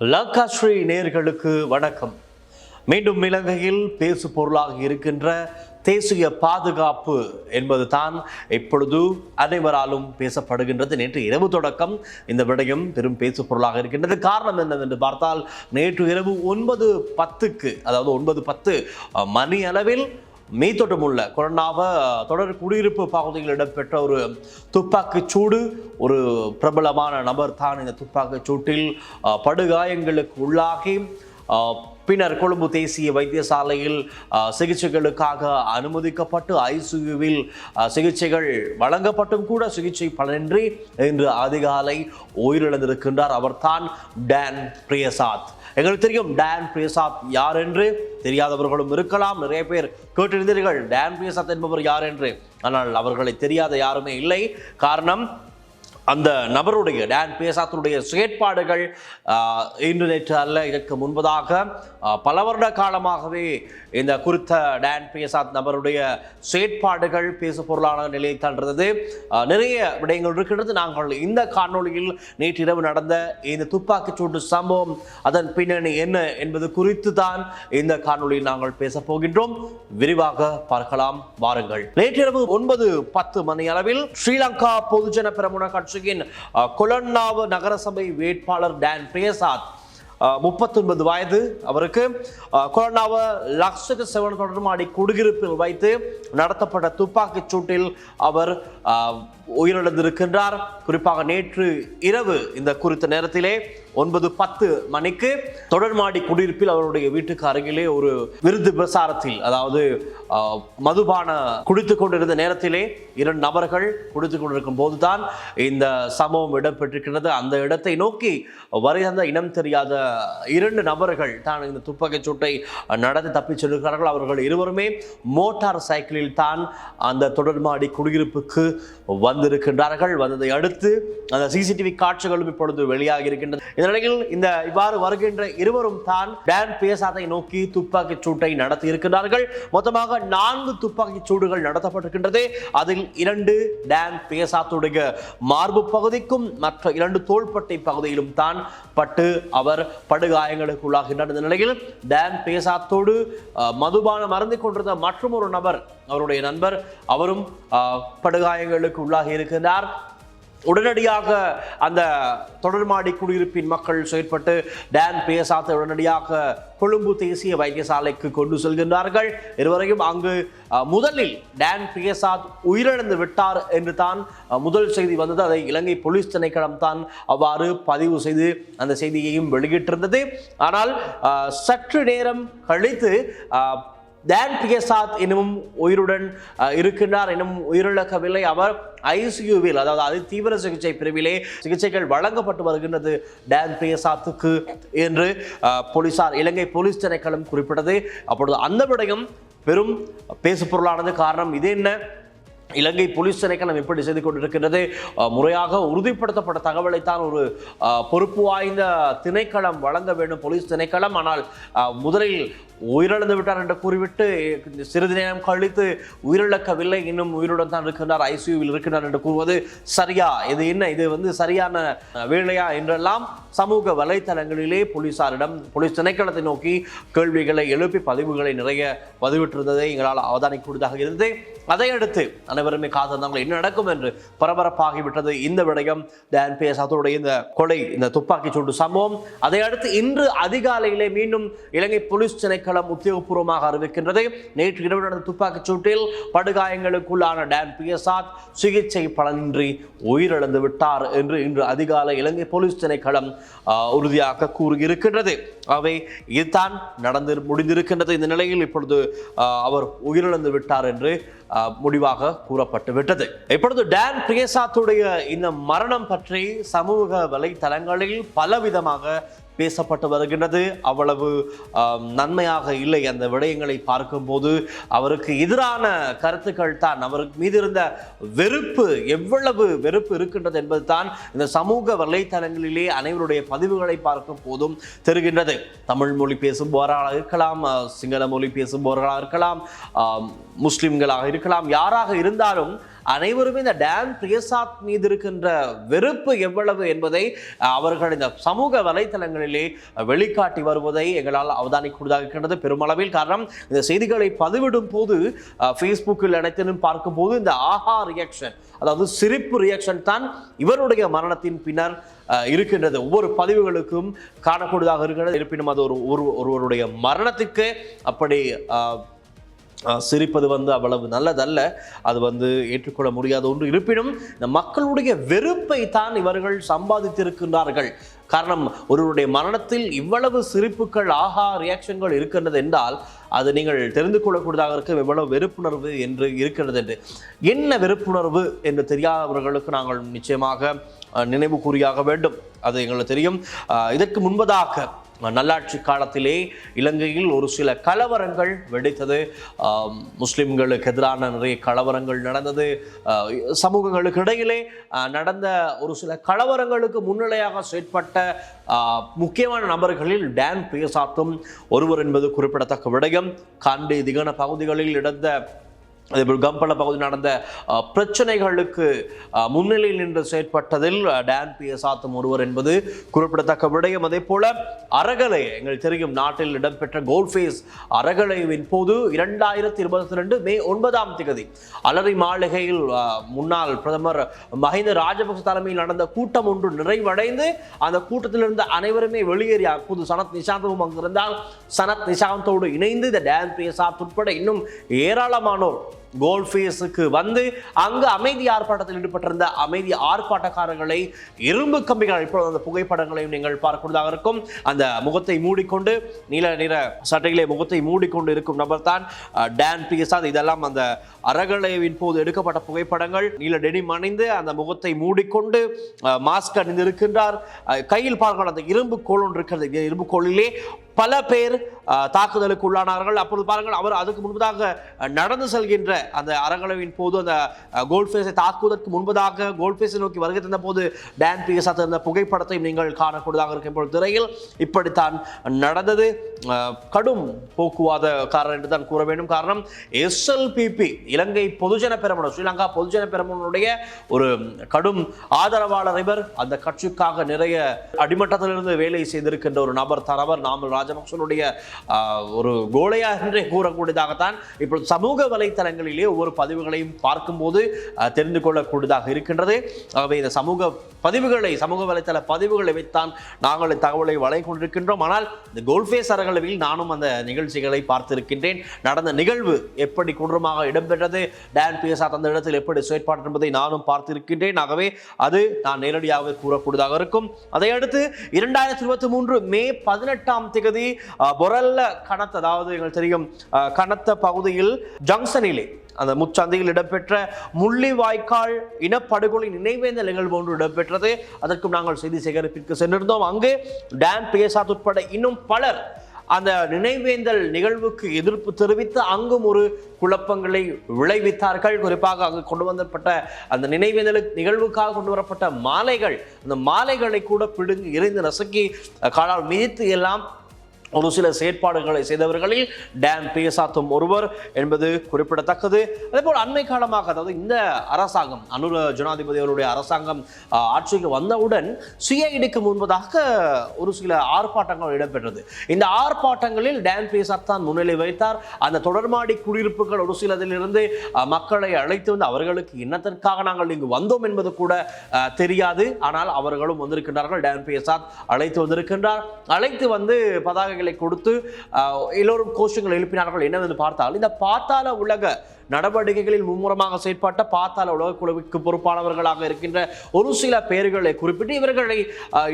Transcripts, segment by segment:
லங்காஸ்ரீ நேயர்களுக்கு வணக்கம். மீண்டும் இலங்கையில் பேசு பொருளாக இருக்கின்ற தேசிய பாதுகாப்பு என்பது தான் இப்பொழுது அனைவராலும் பேசப்படுகின்றது. நேற்று இரவு தொடக்கம் இந்த விடயம் பெரும் பேசு பொருளாக இருக்கின்றது. காரணம் என்னவென்று பார்த்தால், நேற்று இரவு 9:10 அதாவது 9:10 மணி அளவில் மீத்தொட்டமுள்ள கொரோனாவ தொடர் குடியிருப்பு பகுதியில் இடம்பெற்ற ஒரு துப்பாக்கிச் சூடு. ஒரு பிரபலமான நபர் தான் இந்த துப்பாக்கிச் சூட்டில் படுகாயங்களுக்கு உள்ளாகி பின்னர் கொழும்பு தேசிய வைத்தியசாலையில் சிகிச்சைகளுக்காக அனுமதிக்கப்பட்டு ஐசியூவில் சிகிச்சைகள் வழங்கப்பட்டும் கூட சிகிச்சை பலனின்றி இன்று அதிகாலை உயிரிழந்திருக்கின்றார். அவர்தான் டான் பிரியசாத். எங்களுக்கு தெரியும் டான் பிரியசாத் யார் என்று, தெரியாதவர்களும் இருக்கலாம். நிறைய பேர் கேட்டிருந்தீர்கள் டான் பிரியசாத் என்பவர் யார் என்று. ஆனால் அவர்களை தெரியாத யாருமே இல்லை. காரணம், அந்த நபருடைய டான் பிரியசாத்துடைய செயற்பாடுகள் இன்று நேற்று அல்ல, இதற்கு முன்பதாக பல வருட காலமாகவே இந்த குறித்த டான் பிரியசாத் நபருடைய செயற்பாடுகள் பேசு பொருளான நிலையை தந்தது. நிறைய விடயங்கள் இருக்கின்றது. நாங்கள் இந்த காணொளியில் நேற்று இரவு நடந்த இந்த துப்பாக்கிச் சூட்டு சம்பவம், அதன் பின்னணி என்ன என்பது குறித்து தான் இந்த காணொளியில் நாங்கள் பேச போகின்றோம். விரிவாக பார்க்கலாம் வாருங்கள். நேற்றிரவு 9:10 மணி அளவில் ஸ்ரீலங்கா பொதுஜன பெரமுன கட்சியின் கொலன்னாவ நகரசபை வேட்பாளர் டான் பிரியசாத் 39 வயது. அவருக்கு கொரோனாவ லக்ஷக செவன் தொடர்மாடி குடியிருப்பில் வைத்து நடத்தப்பட்ட துப்பாக்கிச் சூட்டில் அவர் உயிரிழந்திருக்கின்றார். குறிப்பாக நேற்று இரவு இந்த குறித்த நேரத்திலே 9:10 மணிக்கு தொடர்மாடி குடியிருப்பில் அவருடைய வீட்டுக்கு அருகிலே ஒரு விருது பிரசாரத்தில், அதாவது மதுபான குடித்துக் கொண்டிருந்த நேரத்திலே 2 நபர்கள் குடித்துக் கொண்டிருக்கும் போதுதான் இந்த சம்பவம் இடம்பெற்றிருக்கிறது. அந்த இடத்தை நோக்கி வருகின்ற இனம் தெரியாத 2 நபர்கள் தான் இந்த துப்பாக்கிச் சூட்டை நடத்தி தப்பிச் செல்கிறார்கள். அவர்கள் இருவருமே மோட்டார் சைக்கிளில் தான் அந்த தொடர்மாடி குடியிருப்புக்கு வந்திருக்கின்றார்கள். வந்ததை அடுத்து அந்த சிசிடிவி காட்சிகளும் இப்பொழுது வெளியாகி இருக்கின்றது. இந்த நிலையில் இந்த இவ்வாறு வருகின்ற இருவரும் தான் டான் பிரியசாத்தை நோக்கி துப்பாக்கிச் சூட்டை நடத்தி இருக்கிறார்கள். மொத்தமாக 4 துப்பாக்கிச் சூடுகள் நடத்தப்பட்டிருக்கின்றது. அதில் 2 டான் பிரியசாத்துடைய மார்பு பகுதிக்கும் மற்ற 2 தோள்பட்டை பகுதியிலும் தான் பட்டு அவர் படுகாயங்களுக்கு உள்ளாகின்றார். இந்த நிலையில் டான் பிரியசாத்தோடு மதுபானம் அருந்திக் கொண்டிருந்த மற்றும் ஒரு நபர், அவருடைய நண்பர், அவரும் படுகாயங்களுக்கு உள்ளாகி இருக்கின்றார். உடனடியாக அந்த தொடர்மாடி குடியிருப்பின் மக்கள் செயற்பட்டு டான் பிரியசாத்தை உடனடியாக கொழும்பு தேசிய வைத்தியசாலைக்கு கொண்டு செல்கின்றார்கள். இருவரையும் அங்கு முதலில் டான் பிரியசாத் உயிரிழந்து விட்டார் என்று தான் முதல் செய்தி வந்தது. அதை இலங்கை போலீஸ் திணைக்களம் தான் அவ்வாறு பதிவு செய்து அந்த செய்தியையும் வெளியிட்டிருந்தது. ஆனால் சற்று நேரம் கழித்து டான் பிரியசாத் இன்னமும் உயிருடன் இருக்கின்றார், இன்னும் உயிரிழக்கவில்லை. அவர் ஐசியூவில், அதாவது அதி தீவிர சிகிச்சை பிரிவிலே சிகிச்சைகள் வழங்கப்பட்டு வருகின்றது டான் பிரியசாத்துக்கு என்று போலீசார், இலங்கை போலீஸ் திணைக்களம் குறிப்பிட்டது. அப்பொழுது அந்த விடயம் பெரும் பேசு பொருளானது. காரணம், இது என்ன, இலங்கை போலீஸ் திணைக்களம் எப்படி செய்து கொண்டிருக்கின்றது, முறையாக உறுதிப்படுத்தப்பட்ட தகவலைத்தான் ஒரு பொறுப்பு வாய்ந்த திணைக்களம் வழங்க வேண்டும், போலீஸ் திணைக்களம். ஆனால் முதலில் உயிரிழந்து விட்டார் என்று கூறிவிட்டு சிறிது நேரம் கழித்து உயிரிழக்கவில்லை, இன்னும் உயிருடன் தான் இருக்கின்றார், ஐசியூவில் இருக்கின்றார் என்று கூறுவது சரியா? இது என்ன, இது சரியான வேலையா என்றெல்லாம் சமூக வலைத்தளங்களிலே போலீசாரிடம், போலீஸ் திணைக்களத்தை நோக்கி கேள்விகளை எழுப்பி பதிவுகளை நிறைய பதிவிட்டிருந்ததை எங்களால் அவதானிக்கூடியதாக இருந்தது. அதையடுத்து அனைவருமே காத்திருந்தாங்க என்ன நடக்கும் என்று. பரபரப்பாகிவிட்டது இந்த விடயம், டான் பிரியசாத்துடைய இந்த கொலை, இந்த துப்பாக்கி சூடு சம்பவம். அதையடுத்து இன்று அதிகாலையிலே மீண்டும் இலங்கை போலீஸ் திணைக்களம் உத்தியோகபூர்வமாக அறிவிக்கின்றது. நேற்று இரவு நடந்த துப்பாக்கிச் சூட்டில் படுகாயங்களுக்குள்ளான டான் பிரியசாத் சிகிச்சை பலனின்றி உயிரிழந்து விட்டார் என்று இன்று அதிகாலை இலங்கை போலீஸ் திணைக்களம் உறுதியாக கூறியிருக்கின்றது. அவை இதுதான் முடிந்திருக்கின்றது. இந்த நிலையில் இப்பொழுது அவர் உயிரிழந்து விட்டார் என்று முடிவாக கூறப்பட்டு விட்டது. இப்பொழுது டான் பிரியசாத்துடைய இந்த மரணம் பற்றி சமூக வலைத்தளங்களில் பலவிதமாக பேசப்பட்டு வருகின்றது. அவ்வளவு நன்மையாக இல்லை அந்த விடயங்களை பார்க்கும்போது. அவருக்கு எதிரான கருத்துக்கள் தான், அவருக்கு மீது இருந்த வெறுப்பு, எவ்வளவு வெறுப்பு இருக்கின்றது என்பது தான் இந்த சமூக வலைத்தளங்களிலே அனைவருடைய பதிவுகளை பார்க்கும் போதும் தெரிகின்றது. தமிழ் மொழி பேசுபவர்களாக இருக்கலாம், சிங்கள மொழி பேசுபவர்களாக இருக்கலாம், முஸ்லிம்களாக இருக்கலாம், யாராக இருந்தாலும் அனைவருமே இந்த டான் பிரியசாத் மீது இருக்கின்ற வெறுப்பு எவ்வளவு என்பதை அவர்கள் இந்த சமூக வலைத்தளங்களிலே வெளிக்காட்டி வருவதை எங்களால் அவதானிக்கூடியதாக இருக்கின்றது பெருமளவில். காரணம், இந்த செய்திகளை பதிவிடும் போது ஃபேஸ்புக்கில் அனைத்திலும் பார்க்கும் போது இந்த ஆஹா ரியாக்ஷன், அதாவது சிரிப்பு ரியாக்ஷன் தான் இவருடைய மரணத்தின் பின்னர் இருக்கின்றது. ஒவ்வொரு பதிவுகளுக்கும் காணக்கூடியதாக இருக்கிறது. இருப்பினும் அது ஒருவருடைய மரணத்துக்கு அப்படி சிரிப்பது அவ்வளவு நல்லதல்ல, அது ஏற்றுக்கொள்ள முடியாத ஒன்று. இருப்பினும் இந்த மக்களுடைய வெறுப்பை தான் இவர்கள் சம்பாதித்திருக்கின்றார்கள். காரணம், ஒருவருடைய மரணத்தில் இவ்வளவு சிரிப்புகள் ஆஹா ரியாக்ஷன்கள் இருக்கின்றது என்றால் அது நீங்கள் தெரிந்து கொள்ளக்கூடியதாக இருக்க எவ்வளவு வெறுப்புணர்வு என்று இருக்கிறது என்று. என்ன வெறுப்புணர்வு என்று தெரியாதவர்களுக்கு நாங்கள் நிச்சயமாக நினைவு கூறியாக வேண்டும். அது எங்களுக்கு தெரியும். இதற்கு முன்பதாக நல்லாட்சி காலத்திலே இலங்கையில் ஒரு சில கலவரங்கள் வெடித்தது. முஸ்லிம்களுக்கு எதிரான நிறைய கலவரங்கள் நடந்தது. சமூகங்களுக்கு இடையிலே நடந்த ஒரு சில கலவரங்களுக்கு முன்னிலையாக செயற்பட்ட முக்கியமான நபர்களில் டான் பிரியசாத்தும் ஒருவர் என்பது குறிப்பிடத்தக்க விடயம். காண்டி திகன பகுதிகளில் நடந்த அதேபோல் கம்பள பகுதியில் நடந்த பிரச்சனைகளுக்கு முன்னிலையில் நின்று செயற்பட்டதில் டான் பிரியசாத்தும் ஒருவர் என்பது குறிப்பிடத்தக்க விடயம். அதே போல அறகலை, எங்களுக்கு தெரியும், நாட்டில் இடம்பெற்ற கோல்ஃபேஸ் அறகலைவின் போது 2022 மே 9 அலரி மாளிகையில் முன்னாள் பிரதமர் மஹிந்த ராஜபக்ச தலைமையில் நடந்த கூட்டம் ஒன்று நிறைவடைந்து அந்த கூட்டத்தில் இருந்த அனைவருமே வெளியேறி அப்போது சனத் நிஷாந்தும் அங்கிருந்தால் சனத் நிஷாந்தோடு இணைந்து இந்த டான் பிரியசாத் உட்பட இன்னும் ஏராளமானோர் கோல்ஃபேஸுக்கு அங்கு அமைதி ஆர்ப்பாட்டத்தில் ஈடுபட்டிருந்த அமைதி ஆர்ப்பாட்டக்காரர்களை இரும்பு கம்பிகள், இப்பொழுது அந்த புகைப்படங்களையும் நீங்கள் பார்க்கக்கூடியதாக இருக்கும். அந்த முகத்தை மூடிக்கொண்டு நீல நிற சட்டைகளை முகத்தை மூடிக்கொண்டு இருக்கும் நபர் தான் டான் பிரியசாத். இதெல்லாம் அந்த அறகலைவின் போது எடுக்கப்பட்ட புகைப்படங்கள். நீல டெனிம் அணிந்து அந்த முகத்தை மூடிக்கொண்டு மாஸ்க் அணிந்து இருக்கின்றார். கையில் பார்க்கலாம் அந்த இரும்பு கோல் ஒன்று இருக்கிறது. இரும்பு கோலிலே பல பேர் தாக்குதலுக்கு உள்ளானார்கள். அப்பொழுது பாருங்கள், அவர் அதுக்கு முன்பதாக நடந்து செல்கின்ற அந்த அறகலைவின் போது அந்த கோல்ஃபேஸை தாக்குவதற்கு முன்பதாக கோல்ஃபேஸை நோக்கி வருகை தந்த போது டான் பிரியசாத் இருந்த புகைப்படத்தை நீங்கள் காணக்கூடியதாக இருக்கும் திரையில். இப்படித்தான் நடந்தது. கடும் போக்குவாதக்காரர் என்று தான் கூற வேண்டும். காரணம், SLPP இலங்கை பொதுஜன பெரமுன, ஸ்ரீலங்கா பொதுஜன பெரமுனுடைய ஒரு கடும் ஆதரவாளர் இவர். அந்த கட்சிக்காக நிறைய அடிமட்டத்திலிருந்து வேலை செய்திருக்கின்ற ஒரு நபர் தான் அவர். நாமல் ராஜபக்சனுடைய ஒரு கோலையா என்றே கூறக்கூடியதாகத்தான் இப்பொழுது சமூக வலைத்தளங்களிலே ஒவ்வொரு பதிவுகளையும் பார்க்கும்போது தெரிந்து கொள்ளக்கூடியதாக இருக்கின்றது. ஆகவே இந்த சமூக வலைத்தள பதிவுகளை வைத்தான் நாங்கள் தகவலை வழங்கி கொண்டிருக்கின்றோம். ஆனால் இந்த கோல்ஃபேஸ் அறகலைவில் நானும் அந்த நிகழ்ச்சிகளை பார்த்திருக்கின்றேன். நடந்த நிகழ்வு எப்படி கொடூரமாக இடம்பெற்றது, டான் பிரியசாத் அந்த இடத்தில் எப்படி செயற்பாடு என்பதை நானும் பார்த்திருக்கின்றேன். ஆகவே அது நான் நேரடியாக கூறக்கூடியதாக இருக்கும். அதையடுத்து 2023 மே 18 பொரல்ல கனத்த, அதாவது எங்களுக்கு தெரியும் கனத்த பகுதியில் ஜங்ஷனிலே அந்த முச்சந்தையில் இடம்பெற்ற முள்ளிவாய்க்கால் இனப்படுகொலை நினைவேந்தல் நிகழ்வு ஒன்று இடம்பெற்றது. அதற்கும் நாங்கள் செய்தி சேகரிப்பிற்கு சென்றிருந்தோம். அங்கு டான் பிரியசாத் உட்பட இன்னும் பலர் அந்த நினைவேந்தல் நிகழ்வுக்கு எதிர்ப்பு தெரிவித்து அங்கும் ஒரு குழப்பங்களை விளைவித்தார்கள். குறிப்பாக அங்கு கொண்டு வந்தப்பட்ட அந்த நினைவேந்தல் நிகழ்வுக்காக கொண்டு வரப்பட்ட மாலைகள், அந்த மாலைகளை கூட பிடுங்கி எரிந்து நசுக்கி காலால் மிதித்து எல்லாம் ஒரு சில செயற்பாடுகளை செய்தவர்களில் டான் பிரியசாத்தும் ஒருவர் என்பது குறிப்பிடத்தக்கது. அதேபோல் அண்மை காலமாக, அதாவது இந்த அரசாங்கம் அனுர ஜனாதிபதி அவருடைய அரசாங்கம் ஆட்சிக்கு வந்தவுடன் CIDக்கு முன்பதாக ஒரு சில ஆர்ப்பாட்டங்கள் இடம்பெற்றது. இந்த ஆர்ப்பாட்டங்களில் டான் பிரியசாத் தான் முன்னிலை வைத்தார். அந்த தொடர்மாடி குடியிருப்புகள் ஒரு சிலதிலிருந்து மக்களை அழைத்து வந்து அவர்களுக்கு என்னத்திற்காக நாங்கள் இங்கு வந்தோம் என்பது கூட தெரியாது. ஆனால் அவர்களும் வந்திருக்கின்றார்கள். டான் பிரியசாத் அழைத்து வந்திருக்கின்றார். அழைத்து வந்து பதாகை கொடுத்து எல்லோரும் கோஷங்கள் எழுப்பினார்கள். என்னவென்று பார்த்தால், இந்த பாத்தாள உலக நடவடிக்கைகளில் மும்முரமாக செயற்பட்ட பாத்தாள உலக குழுவுக்கு பொறுப்பானவர்களாக இருக்கின்ற ஒரு சில பெயர்களை குறிப்பிட்டு இவர்களை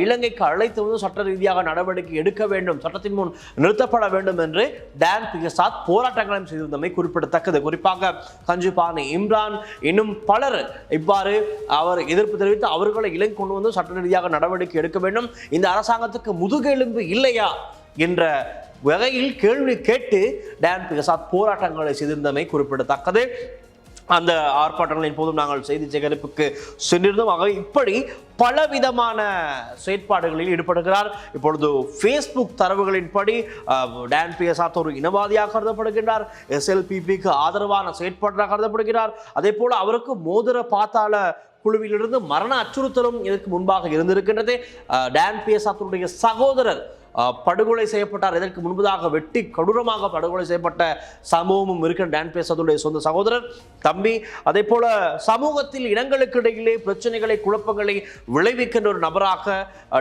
இலங்கைக்கு அழைத்து வந்து சட்ட ரீதியாக நடவடிக்கை எடுக்க வேண்டும், சட்டத்தின் முன் நிறுத்தப்பட வேண்டும் என்று டான் பிரியசாத் போராட்டங்களும் செய்திருந்தமை குறிப்பிடத்தக்கது. குறிப்பாக கஞ்சுபானி இம்ரான் இன்னும் பலர் இவ்வாறு அவர் எதிர்ப்பு தெரிவித்து அவர்களை இலங்கை கொண்டு வந்து சட்ட ரீதியாக நடவடிக்கை எடுக்க வேண்டும், இந்த அரசாங்கத்துக்கு முதுகெலும்பு இல்லையா என்ற வகையில் கேள்வி கேட்டு டான் பிரியசாத் போராட்டங்களை செய்திருந்தமை குறிப்பிடத்தக்கது. அந்த ஆர்ப்பாட்டங்களின் போதும் நாங்கள் செய்தி சேகரிப்புக்கு சென்றிருந்தோம். ஆக இப்படி பலவிதமான செயற்பாடுகளில் ஈடுபடுகிறார். இப்பொழுது ஃபேஸ்புக் தரவுகளின்படி டான் பியசாத் ஒரு இனவாதியாக கருதப்படுகின்றார், SLPPக்கு ஆதரவான செயற்பாட்டாக கருதப்படுகிறார். அதே போல அவருக்கு மோதிர பாத்தாள குழுவிலிருந்து மரண அச்சுறுத்தலும் இதற்கு முன்பாக இருந்திருக்கின்றது. டான் பியசாத்துடைய சகோதரர் படுகொலை செய்யப்பட்டார். இதற்கு முன்பதாக வெட்டி கொடூரமாக படுகொலை செய்யப்பட்ட சம்பவமும் இருக்கிற டான் பியசாத்துடைய சொந்த சகோதரர் தம்பி. அதே போல சமூகத்தில் இனங்களுக்கு இடையிலே பிரச்சனைகளை குழப்பங்களை விளைவிக்கின்ற ஒரு நபராக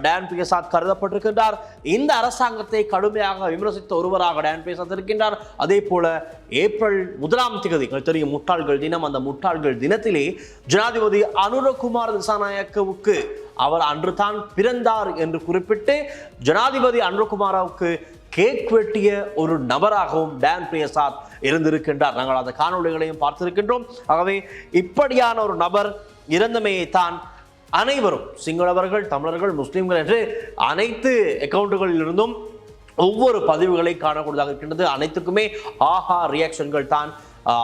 டான் பியசாத் கருதப்பட்டிருக்கின்றார். இந்த அரசாங்கத்தை கடுமையாக விமர்சித்த ஒருவராக டான் பியசாத் இருக்கின்றார். அதே போல ஏப்ரல் 1 தெரியும் முட்டாள்கள் தினம். அந்த முட்டாள்கள் தினத்திலே ஜனாதிபதி அனுரகுமார் திசாநாயக்கவுக்கு அவர் அன்று தான் பிறந்தார் என்று குறிப்பிட்டு ஜனாதிபதி அனுரகுமாராவுக்கு கேக் வெட்டிய ஒரு நபராகவும் டான் பியசாத் இருந்திருக்கின்றார். நாங்கள் அந்த காணொலிகளையும் பார்த்திருக்கின்றோம். ஆகவே இப்படியான ஒரு நபர் இறந்தமையை தான் அனைவரும் சிங்களவர்கள், தமிழர்கள், முஸ்லிம்கள் என்று அனைத்து அக்கவுண்டுகளில் இருந்தும் ஒவ்வொரு பதிவுகளை காணக்கூடியதாக இருக்கின்றது. அனைத்துக்குமே ஆஹா ரியாக்ஷன்கள் தான்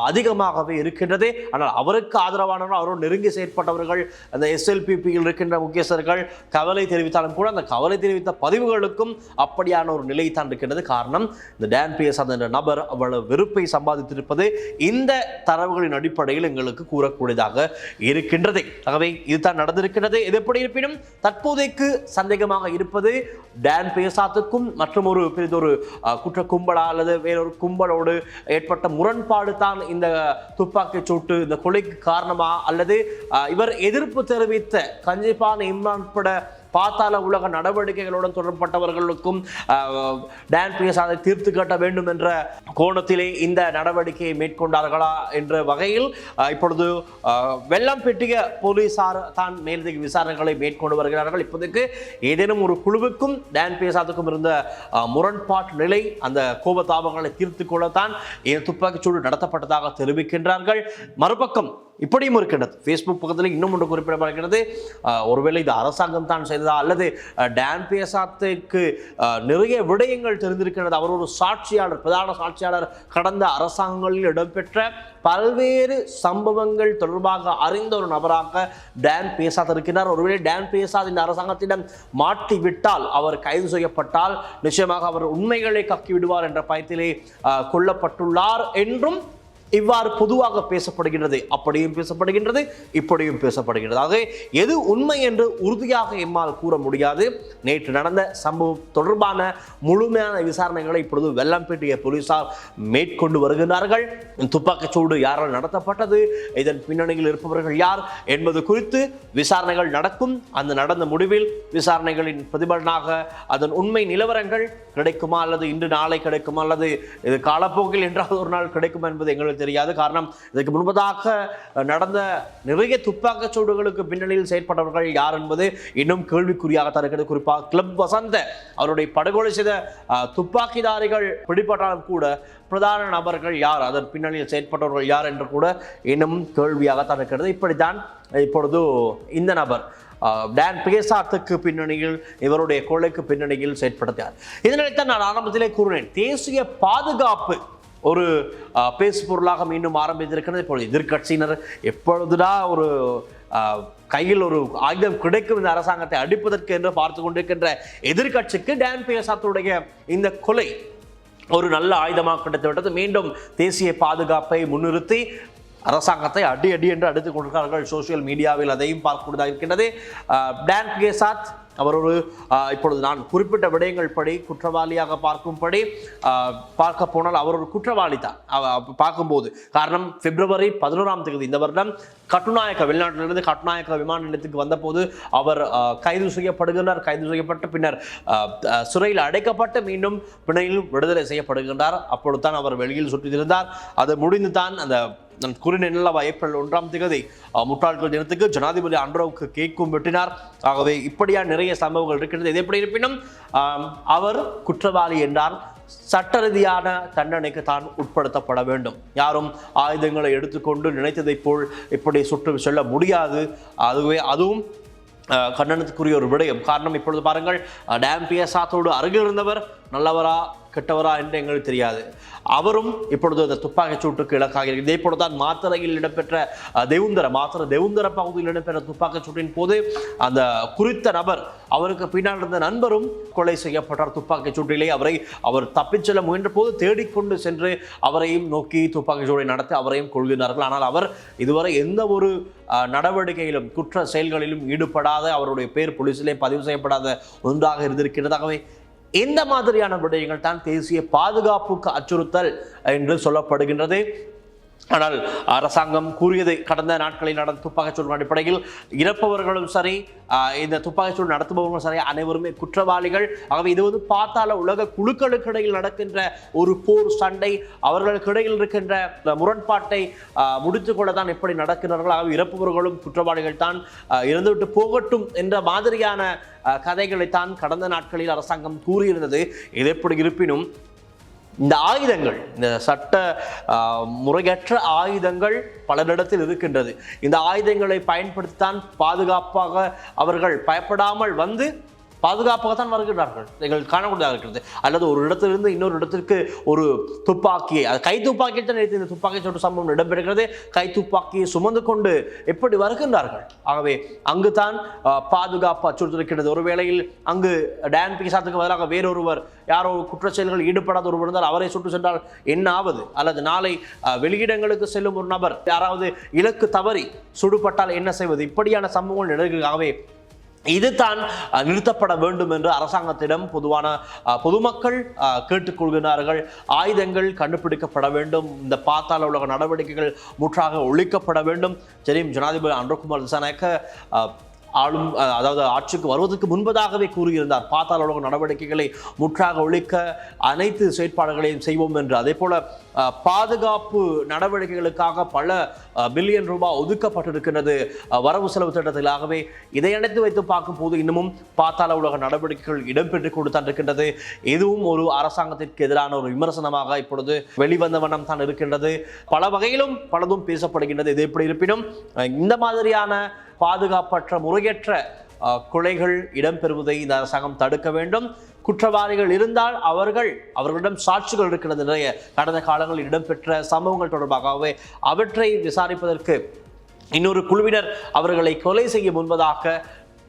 அதிகமாகவே இருக்கின்றது. ஆனால் அவருக்கு ஆதரவானவர்கள், அவரோடு நெருங்கி செயற்பட்டவர்கள், அந்த SLPPயில் இருக்கின்ற முக்கியஸ்தர்கள் கவலை தெரிவித்தாலும் கூட அந்த கவலை தெரிவித்த பதிவுகளுக்கும் அப்படியான ஒரு நிலை தான் இருக்கின்றது. காரணம், இந்த டான் பியசாத் என்ற நபர் அவ்வளவு வெறுப்பை சம்பாதித்திருப்பது இந்த தரவுகளின் அடிப்படையில் எங்களுக்கு கூறக்கூடியதாக இருக்கின்றது. ஆகவே இதுதான் நடந்திருக்கின்றது. இது எப்படி இருப்பினும் தற்போதைக்கு சந்தேகமாக இருப்பது டான் பியசாத்துக்கும் மற்றும் ஒரு பெரிதொரு குற்ற கும்பலா அல்லது வேறொரு கும்பலோடு ஏற்பட்ட முரண்பாடு தான் இந்த துப்பாக்கி சூட்டு, இந்த கொலைக்கு காரணமா, அல்லது இவர் எதிர்ப்பு தெரிவித்த கஞ்சிபான் இம்ரான் உட்பட பாத்தாள உலக நடவடிக்கைகளுடன் தொடர்பட்டவர்களுக்கும் டான் பியசாத்தை தீர்த்து கட்ட வேண்டும் என்ற கோணத்திலே இந்த நடவடிக்கையை மேற்கொண்டார்களா என்ற வகையில் இப்பொழுது வெள்ளம் பெட்டிய போலீசார் தான் மேலதிக விசாரணைகளை மேற்கொண்டு வருகிறார்கள். இப்போதைக்கு ஏதேனும் ஒரு குழுவுக்கும் டான் பியசாத்துக்கும் இருந்த முரண்பாட்டு நிலை, அந்த கோபதாபங்களை தீர்த்து கொள்ளத்தான் துப்பாக்கிச்சூடு நடத்தப்பட்டதாக தெரிவிக்கின்றார்கள். மறுபக்கம் இப்படியும் இருக்கின்றது. ஃபேஸ்புக் பக்கத்தில் இன்னும் ஒன்று குறிப்பிடப்படுகிறது. ஒருவேளை இது அரசாங்கம் தான் செய்ததா அல்லது டான் பியசாத்துக்கு நிறைய விடயங்கள் தெரிந்திருக்கிறது. அவர் ஒரு சாட்சியாளர், பிரதான சாட்சியாளர், கடந்த அரசாங்கங்களில் இடம்பெற்ற பல்வேறு சம்பவங்கள் தொடர்பாக அறிந்த ஒரு நபராக டான் பியசாத் இருக்கிறார். ஒருவேளை டான் பியசாத் இந்த அரசாங்கத்திடம் மாட்டிவிட்டால், அவர் கைது செய்யப்பட்டால் நிச்சயமாக அவர் உண்மைகளை கக்கி விடுவார் என்ற பயத்திலே கொல்லப்பட்டுள்ளார் என்றும் இவ்வாறு பொதுவாக பேசப்படுகின்றது. அப்படியும் பேசப்படுகின்றது, இப்படியும் பேசப்படுகின்றது. ஆக எது உண்மை என்று உறுதியாக எம்மால் கூற முடியாது. நேற்று நடந்த சம்பவம் தொடர்பான முழுமையான விசாரணைகளை இப்பொழுது வெள்ளம்பேட்டிய போலீசார் மேற்கொண்டு வருகிறார்கள். துப்பாக்கிச்சூடு யாரால் நடத்தப்பட்டது, இதன் பின்னணியில் இருப்பவர்கள் யார் என்பது குறித்து விசாரணைகள் நடக்கும். அந்த நடந்த முடிவில் விசாரணைகளின் பிரதிபலனாக அதன் உண்மை நிலவரங்கள் கிடைக்குமா, அல்லது இன்று நாளை கிடைக்குமா, அல்லது இது காலப்போக்கில் என்றாவது ஒரு நாள் கிடைக்குமா என்பது எங்களுக்கு தெரியாது. காரணம், இதற்கு முன்பதாக நடந்த நிறைய துப்பாக்கிச் சூடுகளுக்கு பின்னணியில் செயற்பட்டவர்கள் யார் என்பது இன்னும் கேள்விக்குறியாகத்தான் இருக்கிறது. குறிப்பாக கிளப் வசந்த அவருடைய படுகொலை செய்த துப்பாக்கிதாரிகள் பிடிபட்டாலும் கூட பிரதான நபர்கள் யார், அதன் பின்னணியில் செயற்பட்டவர்கள் யார் என்று கூட இன்னும் கேள்வியாகத்தான் இருக்கிறது. இப்படித்தான் இப்பொழுது இந்த நபர் டான் பியசாத்துக்கு பின்னணியில், இவருடைய கொலைக்கு பின்னணியில் செயற்படுத்தார். இதனைத்தான் நான் ஆரம்பத்திலே கூறினேன், தேசிய பாதுகாப்பு ஒரு பேசு பொருளாக மீண்டும் ஆரம்பித்திருக்கிறது. இப்பொழுது எதிர்கட்சியினர் எப்பொழுதுடா ஒரு கையில் ஒரு ஆயுதம் கிடைக்கும் இந்த அரசாங்கத்தை அடிப்பதற்கு என்று பார்த்து கொண்டிருக்கின்ற எதிர்கட்சிக்கு டான் பியசாத்துடைய இந்த கொலை ஒரு நல்ல ஆயுதமாக கிடைத்துவிட்டது. மீண்டும் தேசிய பாதுகாப்பை முன்னிறுத்தி அரசாங்கத்தை அடி அடி என்று அடித்துக் கொண்டிருக்கிறார்கள். சோசியல் மீடியாவில் அதையும் பார்க்கக்கூடியதாக இருக்கின்றது. டான் பியசாத் அவர் ஒரு இப்பொழுது நான் குறிப்பிட்ட விடயங்கள் படி குற்றவாளியாக பார்க்கும்படி பார்க்க போனால் அவர் ஒரு குற்றவாளி தான் பார்க்கும்போது. காரணம், பிப்ரவரி 11 இந்த வருடம் கட்டுநாயக்க வெளிநாட்டிலிருந்து கட்டுநாயக்க விமான நிலையத்துக்கு வந்தபோது அவர் கைது செய்யப்படுகின்றார். கைது செய்யப்பட்டு பின்னர் சிறையில் அடைக்கப்பட்டு மீண்டும் பிணையில் விடுதலை செய்யப்படுகின்றார். அப்பொழுது தான் அவர் வெளியில் சுற்றியிருந்தார். அது முடிந்து தான் அந்த நான் கூறினேன் ஏப்ரல் 1 முட்டாள்கள் தினத்துக்கு ஜனாதிபதி அன்ரோவுக்கு கேக்கும் வெட்டினார். ஆகவே இப்படியா நிறைய சம்பவங்கள் இருக்கிறது. இது எப்படி இருப்பினும் அவர் குற்றவாளி என்றால் சட்ட ரீதியான தண்டனைக்கு தான் உட்படுத்தப்பட வேண்டும். யாரும் ஆயுதங்களை எடுத்துக்கொண்டு நினைத்ததை போல் இப்படி சுட்டு செல்ல முடியாது. அதுவும் கண்டனத்துக்குரிய ஒரு விடயம். காரணம், இப்பொழுது பாருங்கள், டான் பியசாத்தோடு அருகில் இருந்தவர் நல்லவரா கெட்டவரா என்று எங்களுக்கு தெரியாது. அவரும் இப்பொழுது அந்த துப்பாக்கிச் சூட்டுக்கு இலக்காக இதே போலதான் மாத்தறையில் இடம்பெற்ற தேவுந்தர பகுதியில் இடம்பெற்ற துப்பாக்கிச் சூட்டின் போது அந்த குறித்த நபர் அவருக்கு பின்னால் இருந்த நண்பரும் கொலை செய்யப்பட்டார். துப்பாக்கிச் சூட்டிலே அவர் தப்பிச் செல்ல முயன்ற போது தேடிக்கொண்டு சென்று அவரையும் நோக்கி துப்பாக்கிச் சூட்டை நடத்தி அவரையும் கொள்கிறார்கள். ஆனால் அவர் இதுவரை எந்த ஒரு நடவடிக்கையிலும் குற்ற செயல்களிலும் ஈடுபடாத, அவருடைய பேர் போலீசிலே பதிவு செய்யப்படாத ஒன்றாக இருந்திருக்கிறதாகவே இந்த மாதிரியான விடயங்கள் தான் தேசிய பாதுகாப்புக்கு அச்சுறுத்தல் என்று சொல்லப்படுகின்றது. ஆனால் அரசாங்கம் கூறியது கடந்த நாட்களில் நடந்த துப்பாக்கிச்சூடு அடிப்படையில் இறப்பவர்களும் சரி, இந்த துப்பாக்கிச்சூடு நடத்துபவர்களும் சரி, அனைவருமே குற்றவாளிகள். ஆகவே இது பாத்தாள உலக குழுக்களுக்கு இடையில் நடக்கின்ற ஒரு போர் சண்டை, அவர்களுக்கு இடையில் இருக்கின்ற முரண்பாட்டை முடித்துக் கொள்ளத்தான் எப்படி நடக்கிறார்கள். ஆகவே இறப்பவர்களும் குற்றவாளிகள் தான், இறந்துவிட்டு போகட்டும் என்ற மாதிரியான கதைகளைத்தான் கடந்த நாட்களில் அரசாங்கம் கூறியிருந்தது. இது எப்படி இருப்பினும் இந்த ஆயுதங்கள், இந்த சட்ட முறையற்ற ஆயுதங்கள் பலரிடத்தில் இருக்கின்றது. இந்த ஆயுதங்களை பயன்படுத்தித்தான் பாதுகாப்பாக அவர்கள் பயப்படாமல் வந்து பாதுகாப்பாகத்தான் வருகிறார்கள். நீங்கள் காணக்கூடியதாக இருக்கிறது. அல்லது ஒரு இடத்திலிருந்து இன்னொரு இடத்திற்கு ஒரு துப்பாக்கியை, அது கை துப்பாக்கியை தான் இந்த துப்பாக்கி சூட்டு சம்பவம் இடம்பெறுகிறது. கை துப்பாக்கியை சுமந்து கொண்டு எப்படி வருகின்றார்கள். ஆகவே அங்குதான் பாதுகாப்பு அச்சுறுத்தல் இருக்கின்றது. ஒரு வேளையில் அங்கு டான் பிசாத்துக்கு பதிலாக வேறொருவர், யாரோ குற்ற செயல்கள் ஈடுபடாத ஒருவர் இருந்தால் அவரை சுட்டு சென்றால் என்ன ஆவது? அல்லது நாளை வெளியிடங்களுக்கு செல்லும் ஒரு நபர் யாராவது இலக்கு தவறி சுடுபட்டால் என்ன செய்வது? இப்படியான சம்பவங்கள் நிகழ்காகவே இதுதான் நிறுத்தப்பட வேண்டும் என்று அரசாங்கத்திடம் பொதுமக்கள் கேட்டுக்கொள்கிறார்கள். ஆயுதங்கள் கண்டுபிடிக்கப்பட வேண்டும். இந்த பாத்தாள உலக நடவடிக்கைகள் முற்றாக ஒழிக்கப்பட வேண்டும். தெரியும், ஜனாதிபதி அன்ரகுமார் திசாநாயக்க அதாவது ஆட்சிக்கு வருவதற்கு முன்பதாகவே கூறியிருந்தார், பாத்தாள உலக நடவடிக்கைகளை முற்றாக ஒழிக்க அனைத்து செயற்பாடுகளையும் செய்வோம் என்று. அதே போல பாதுகாப்பு நடவடிக்கைகளுக்காக பல பில்லியன் ரூபாய் ஒதுக்கப்பட்டிருக்கின்றது வரவு செலவு திட்டத்திலாகவே. இதை அணைத்து வைத்து பார்க்கும் போது இன்னமும் பாத்தாள உலக நடவடிக்கைகள் இடம்பெற்றுக் கொடுத்தான் இருக்கின்றது. இதுவும் ஒரு அரசாங்கத்திற்கு எதிரான ஒரு விமர்சனமாக இப்பொழுது வெளிவந்த வண்ணம் தான் இருக்கின்றது. பல வகையிலும் பலதும் பேசப்படுகின்றது. இது எப்படி இருப்பினும் இந்த மாதிரியான பாதுகாப்பற்ற முறையற்ற கொலைகள் இடம்பெறுவதை இந்த அரசாங்கம் தடுக்க வேண்டும். குற்றவாளிகள் இருந்தால் அவர்களிடம் சாட்சிகள் இருக்கிறது. நிறைய கடந்த காலங்களில் இடம்பெற்ற சம்பவங்கள் தொடர்பாகவே அவற்றை விசாரிப்பதற்கு இன்னொரு குழுவினர் அவர்களை கொலை செய்ய முன்பதாக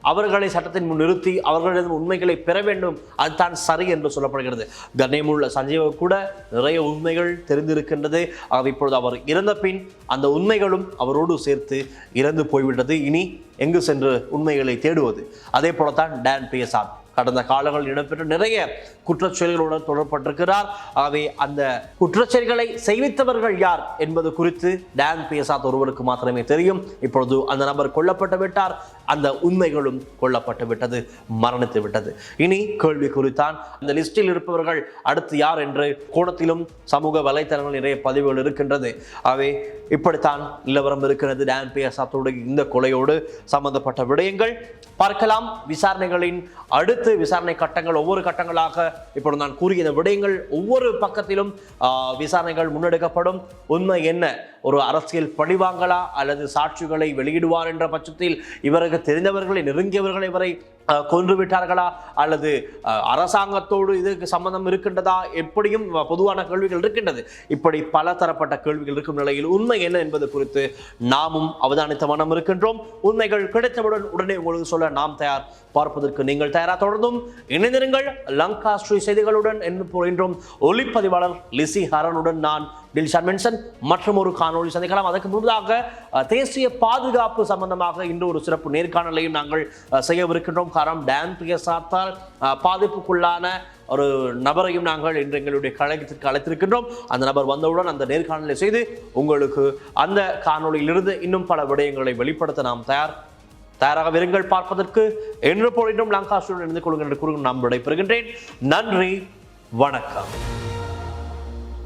அவர்களை சட்டத்தின் முன் நிறுத்தி அவர்களிடம் உண்மைகளை பெற வேண்டும். அதுதான் சரி என்று சொல்லப்படுகிறது. கண்ணியமுள்ள சஞ்சீவ கூட நிறைய உண்மைகள் தெரிந்திருக்கின்றது. ஆக இப்பொழுது அவர் இறந்த பின் அந்த உண்மைகளும் அவரோடு சேர்த்து இறந்து போய்விட்டது. இனி எங்கு சென்று உண்மைகளை தேடுவது? அதே போலத்தான் டான் பியசாத் கடந்த காலங்களில் இடம்பெற்ற நிறைய குற்றச்செயல்களுடன் தொடர்பட்டிருக்கிறார். ஆகவே அந்த குற்றச்செயல்களை செய்வித்தவர்கள் யார் என்பது குறித்து டான் பியசாத் ஒருவருக்கு மாத்திரமே தெரியும். இப்பொழுது அந்த நபர் கொல்லப்பட்டு விட்டார். அந்த உண்மைகளும் கொல்லப்பட்டு விட்டது, மரணித்து விட்டது. இனி கேள்வி குறித்தான் இந்த லிஸ்டில் இருப்பவர்கள் அடுத்து யார் என்று கோணத்திலும் சமூக வலைத்தளங்கள் நிறைய பதிவுகள் இருக்கின்றது. ஆகவே இப்படித்தான் நிலவரம் இருக்கிறது. டான் பியசாத்தோடு இந்த கொலையோடு சம்பந்தப்பட்ட விடயங்கள் பார்க்கலாம். விசாரணைகளின் அடுத்து விசாரணை கட்டங்கள், ஒவ்வொரு கட்டங்களாக இப்பொழுது நான் கூறிய இந்த விடயங்கள் ஒவ்வொரு பக்கத்திலும் விசாரணைகள் முன்னெடுக்கப்படும். உண்மை என்ன? ஒரு அரசியல் பழிவாங்களா அல்லது சாட்சிகளை வெளியிடுவார் என்ற பட்சத்தில் இவருக்கு தெரிந்தவர்களை, நெருங்கியவர்களை இவரை கொன்று விட்டார்களா அல்லது அரசாங்கத்தோடு இதுக்கு சம்பந்தம் இருக்கின்றதா? எப்படியும் பொதுவான கேள்விகள் இருக்கின்றது. இப்படி பல தரப்பட்ட கேள்விகள் இருக்கும் நிலையில் உண்மை என்ன என்பது குறித்து நாமும் அவதானித்த வண்ணம் இருக்கின்றோம். உண்மைகள் கிடைத்தவுடன் உடனே உங்களுக்கு சொல்ல நாம் தயார். பார்ப்பதற்கு நீங்கள் தயாரா? தொடர்ந்தும் இணைந்திருங்கள் லங்கா ஸ்ரீ செய்திகளுடன். என்றும் ஒளிப்பதிவாளர் லிசி ஹரனுடன் நான் டில்ஷான் மென்சன் மற்றும் ஒரு காணொலி சந்திக்கலாம். அதற்கு முன்பதாக தேசிய பாதுகாப்பு சம்பந்தமாக இன்று ஒரு சிறப்பு நேர்காணலையும் நாங்கள் செய்யவிருக்கின்றோம். காரணம் டான் பியசாத்தால் பாதிப்புக்குள்ளான ஒரு நபரையும் நாங்கள் இன்று எங்களுடைய கழகத்திற்கு அழைத்திருக்கின்றோம். அந்த நபர் வந்தவுடன் அந்த நேர்காணலை செய்து உங்களுக்கு அந்த காணொலியிலிருந்து இன்னும் பல விடயங்களை வெளிப்படுத்த நாம் தயாராக விருங்கள். பார்ப்பதற்கு என்று போலும் லங்காஸ்டருடன் இணைந்து கொள்ளுங்கள் என்று கூறுங்கள். நாம் விடைபெறுகின்றேன். நன்றி, வணக்கம்.